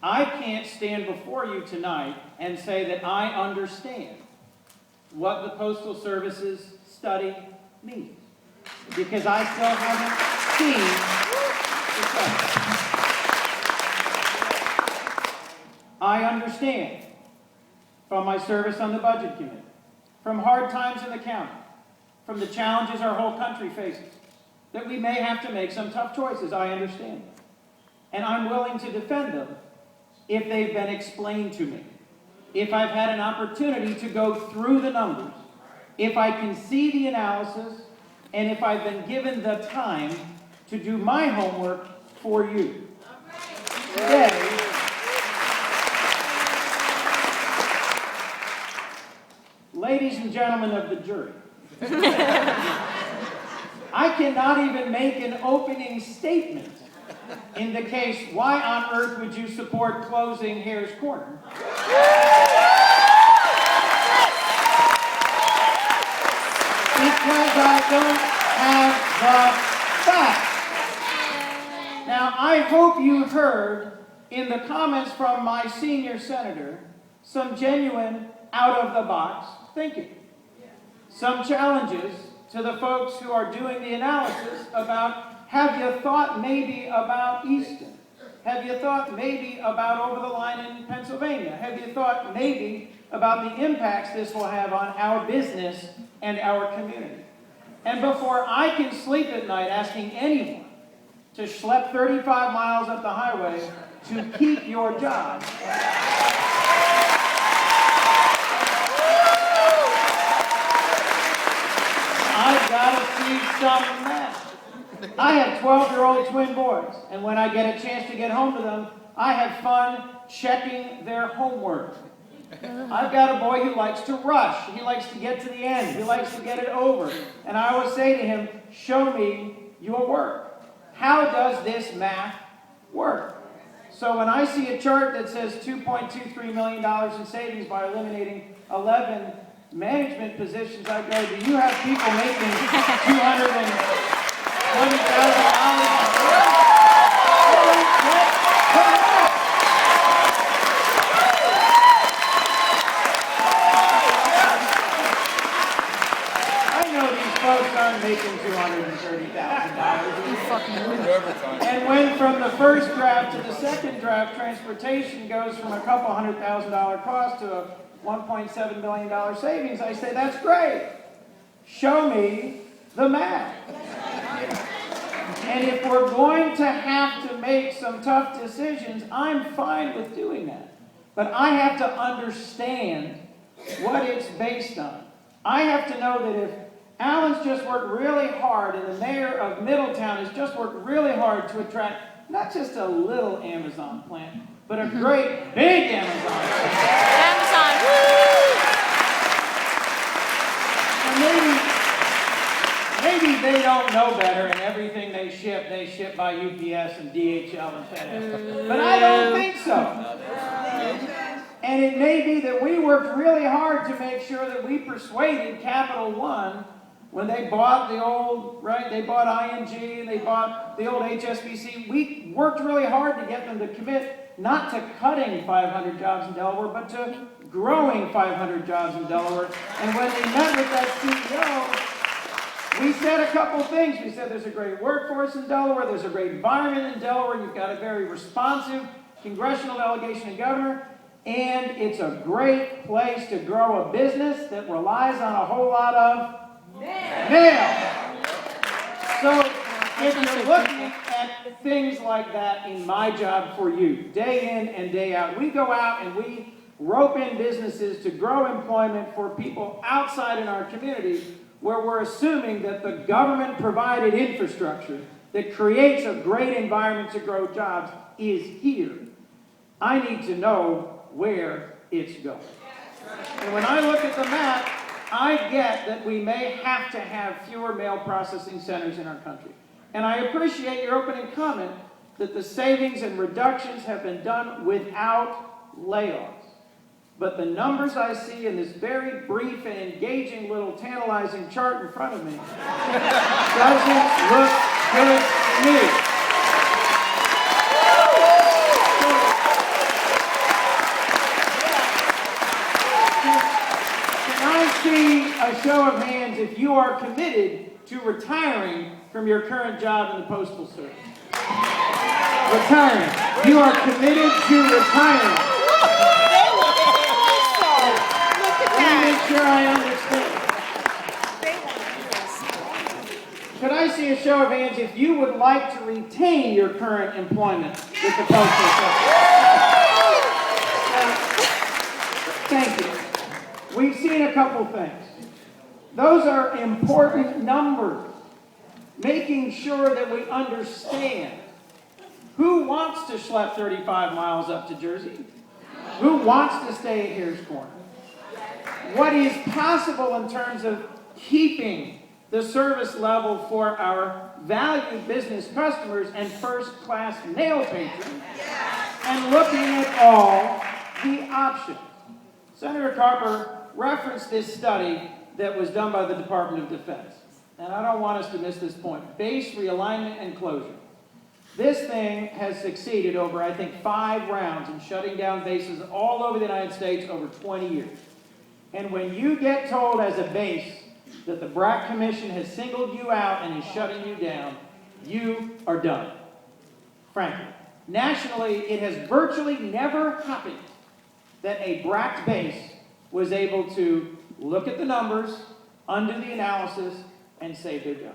I can't stand before you tonight and say that I understand what the Postal Service's study means, because I still haven't seen the study. I understand from my service on the Budget Committee, from hard times in the county, from the challenges our whole country faces, that we may have to make some tough choices. I understand. And I'm willing to defend them if they've been explained to me, if I've had an opportunity to go through the numbers, if I can see the analysis, and if I've been given the time to do my homework for you. Today, ladies and gentlemen of the jury, I cannot even make an opening statement in the case, why on earth would you support closing Hare's Corner? Because I don't have the facts. Now, I hope you heard in the comments from my senior senator some genuine out-of-the-box thinking. Some challenges to the folks who are doing the analysis about, have you thought maybe about Easton? Have you thought maybe about over the line in Pennsylvania? Have you thought maybe about the impacts this will have on our business and our community? And before I can sleep at night asking anyone to schlep 35 miles up the highway to keep your job, I've got to see some math. I have 12-year-old twin boys, and when I get a chance to get home to them, I have fun checking their homework. I've got a boy who likes to rush. He likes to get to the end. He likes to get it over. And I always say to him, show me your work. How does this math work? So when I see a chart that says $2.23 million in savings by eliminating 11 management positions, I go, do you have people making $220,000? I know these folks aren't making $230,000. And when from the first draft to the second draft, transportation goes from a couple $100,000 cost to a $1.7 million savings, I say, that's great. Show me the math. And if we're going to have to make some tough decisions, I'm fine with doing that. But I have to understand what it's based on. I have to know that if Alan's just worked really hard and the mayor of Middletown has just worked really hard to attract not just a little Amazon plant, but a great big Amazon plant. Amazon, woo! And maybe they don't know better, and everything they ship by UPS and DHL and FedEx. But I don't think so. And it may be that we worked really hard to make sure that we persuaded Capital One when they bought the old, they bought ING and they bought the old HSBC. We worked really hard to get them to commit not to cutting 500 jobs in Delaware, but to growing 500 jobs in Delaware. And when they met with that CEO, we said a couple things. We said there's a great workforce in Delaware, there's a great environment in Delaware, you've got a very responsive congressional delegation and governor, and it's a great place to grow a business that relies on a whole lot of mail. So if you're looking at things like that in my job for you, day in and day out, we go out and we rope in businesses to grow employment for people outside in our community, where we're assuming that the government-provided infrastructure that creates a great environment to grow jobs is here. I need to know where it's going. And when I look at the map, I get that we may have to have fewer mail processing centers in our country. And I appreciate your opening comment that the savings and reductions have been done without layoffs. But the numbers I see in this very brief and engaging little tantalizing chart in front of me doesn't look good to me. by show of hands if you are committed to retiring from your current job in the Postal Service? Retiring. You are committed to retiring. Let me make sure I understand. Could I see a show of hands if you would like to retain your current employment with the Postal Service? Thank you. We've seen a couple things. Those are important numbers. Making sure that we understand who wants to schlep 35 miles up to Jersey, who wants to stay at Hare's Corner, what is possible in terms of keeping the service level for our valued business customers and first-class mail patrons, and looking at all the options. Senator Carper referenced this study that was done by the Department of Defense. And I don't want us to miss this point. Base realignment and closure. This thing has succeeded over, I think, 5 rounds in shutting down bases all over the United States over 20 years. And when you get told as a base that the BRAC Commission has singled you out and is shutting you down, you are done. Frankly. Nationally, it has virtually never happened that a BRAC base was able to look at the numbers, undo the analysis, and save their job.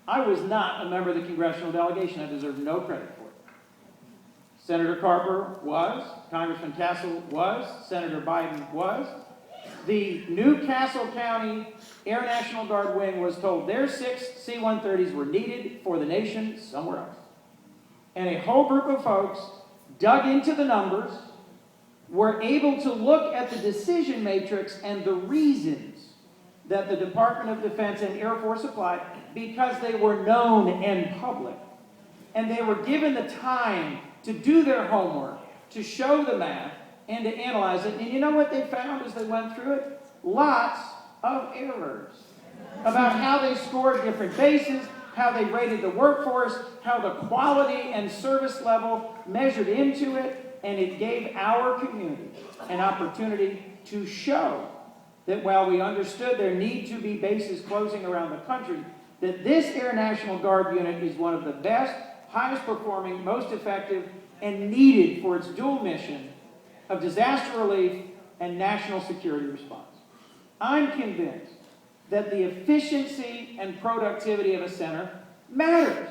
I was not a member of the congressional delegation. I deserve no credit for it. Senator Carper was, Congressman Castle was, Senator Biden was. The new Castle County Air National Guard wing was told their 6 C-130s were needed for the nation somewhere else. And a whole group of folks dug into the numbers, were able to look at the decision matrix and the reasons that the Department of Defense and Air Force applied, because they were known and public. And they were given the time to do their homework, to show the math, and to analyze it. And you know what they found as they went through it? Lots of errors about how they scored different bases, how they rated the workforce, how the quality and service level measured into it. And it gave our community an opportunity to show that while we understood there need to be bases closing around the country, that this Air National Guard unit is one of the best, highest performing, most effective, and needed for its dual mission of disaster relief and national security response. I'm convinced that the efficiency and productivity of a center matters.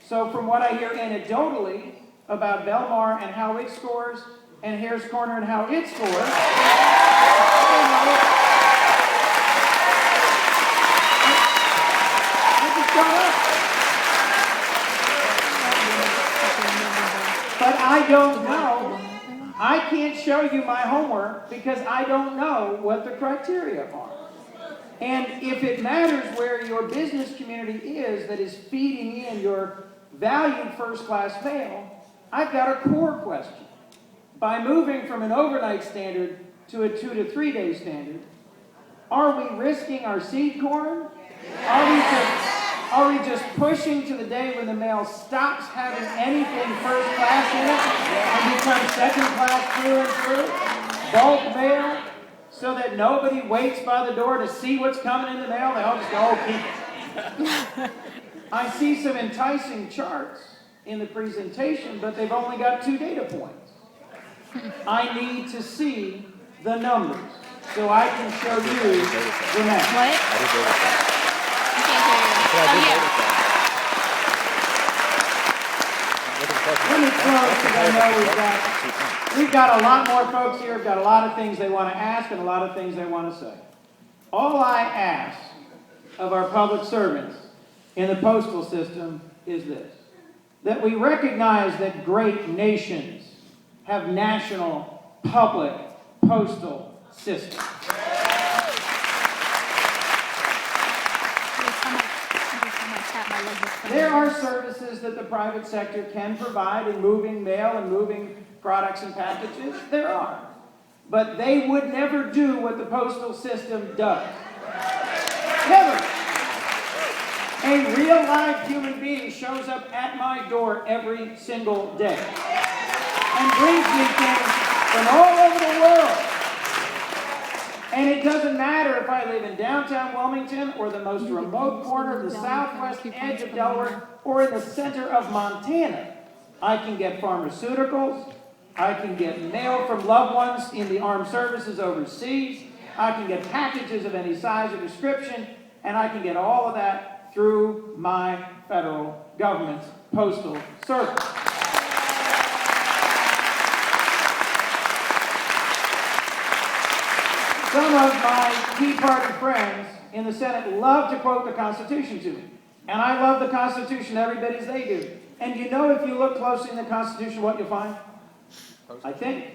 So from what I hear anecdotally about Belmar and how it scores, and Hare's Corner and how it scores, but I don't know. I can't show you my homework because I don't know what the criteria are. And if it matters where your business community is that is feeding in your valued first-class mail, I've got a core question. By moving from an overnight standard to a 2 to 3 day standard, are we risking our seed corn? Are we just pushing to the day when the mail stops having anything first class in it and becomes second class through and through? Bulk mail, so that nobody waits by the door to see what's coming in the mail. They all just go, oh, keep it. I see some enticing charts in the presentation, but they've only got 2 data points. I need to see the numbers so I can show you the math. What? I can't hear you. Let me close because I know we've got a lot more folks here. We've got a lot of things they want to ask and a lot of things they want to say. All I ask of our public servants in the postal system is this: that we recognize that great nations have national public postal systems. There are services that the private sector can provide in moving mail and moving products and packages. There are. But they would never do what the postal system does. Never. A real live human being shows up at my door every single day and brings me things from all over the world. And it doesn't matter if I live in downtown Wilmington or the most remote corner of the southwest edge of Delaware or in the center of Montana, I can get pharmaceuticals, I can get mail from loved ones in the armed services overseas, I can get packages of any size or description, and I can get all of that through my federal government's postal service. Some of my Tea Party friends in the Senate love to quote the Constitution to me. And I love the Constitution every bit as they do. And you know, if you look closely in the Constitution, what you'll find? I think.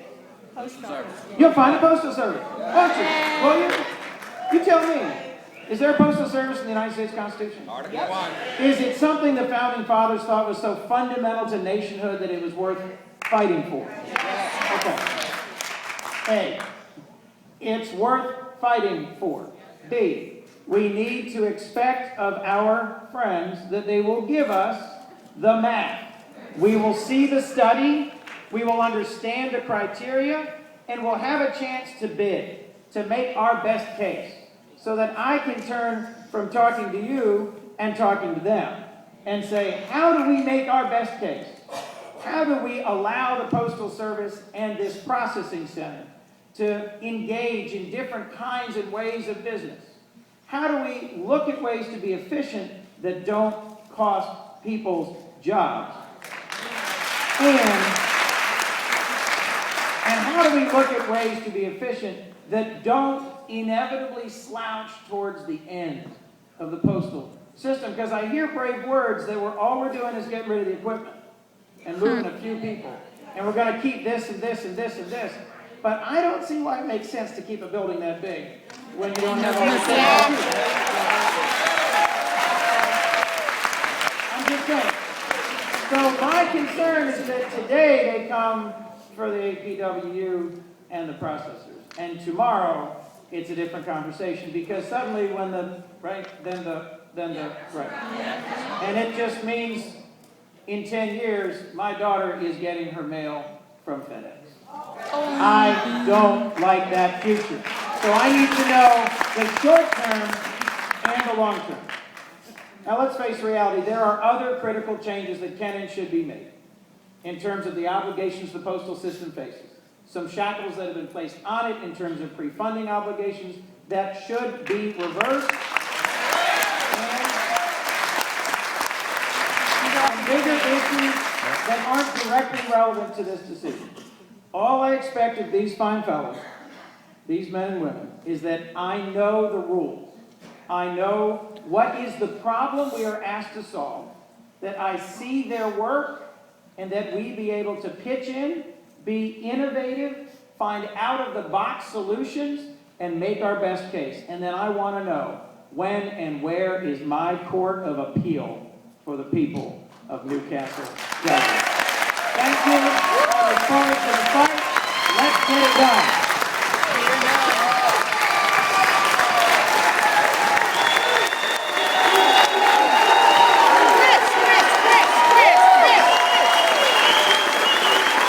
You'll find a postal service. Won't you? Well, you tell me. Is there a postal service in the United States Constitution? Article 1. Is it something the Founding Fathers thought was so fundamental to nationhood that it was worth fighting for? Okay. A, it's worth fighting for. B, we need to expect of our friends that they will give us the math. We will see the study, we will understand the criteria, and we'll have a chance to bid, to make our best case, so that I can turn from talking to you and talking to them and say, how do we make our best case? How do we allow the Postal Service and this processing center to engage in different kinds and ways of business? How do we look at ways to be efficient that don't cost people's jobs? And how do we look at ways to be efficient that don't inevitably slouch towards the end of the postal system? Because I hear brave words that all we're doing is getting rid of the equipment and moving a few people. And we're going to keep this and this and this and this. But I don't see why it makes sense to keep a building that big when you don't have all the things. I'm just saying. So my concern is that today they come for the APWU and the processors. And tomorrow it's a different conversation, because suddenly when the, right, then the, right. And it just means in 10 years, my daughter is getting her mail from FedEx. I don't like that future. So I need to know the short term and the long term. Now let's face reality. There are other critical changes that can and should be made in terms of the obligations the postal system faces. Some shackles that have been placed on it in terms of pre-funding obligations that should be reversed. And bigger issues that aren't directly relevant to this decision. All I expect of these fine fellows, these men and women, is that I know the rules. I know what is the problem we are asked to solve, that I see their work, and that we be able to pitch in, be innovative, find out-of-the-box solutions, and make our best case. And then I want to know when and where is my court of appeal for the people of Newcastle, Delaware. Thank you. I look forward to the fight. Let's get it done.